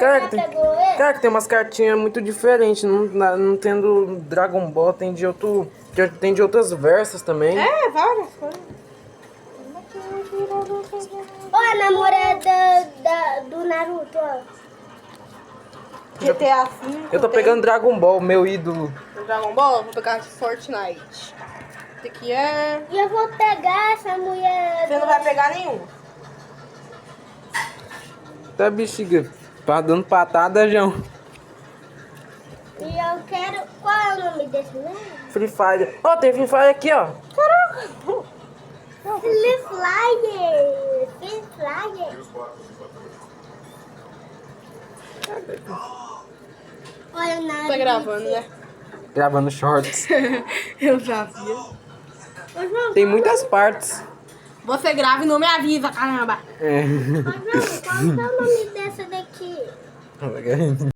Cara, já pegou ele? cara, tem umas cartinhas muito diferentes. Não tendo Dragon Ball, tem tem de outras versas também. É, várias coisas. Ó, a namorada do Naruto, ó. GTA V. Eu tô pegando Dragon Ball, meu ídolo. Dragon Ball, vou pegar de Fortnite. Esse aqui é... E eu vou pegar essa mulher. Você não vai pegar nenhum. Tá, bexiga. Tá dando patada, João. E eu quero. Qual é o nome desse mesmo? Free Fire. Ó, tem Free Fire aqui, ó. Free Flyer. Free Flyer. Olha na. Tá gravando, né? Gravando shorts. Eu já vi. Tem muitas partes. Você grava e não me avisa, caramba. É. Qual é o nome dessa daqui?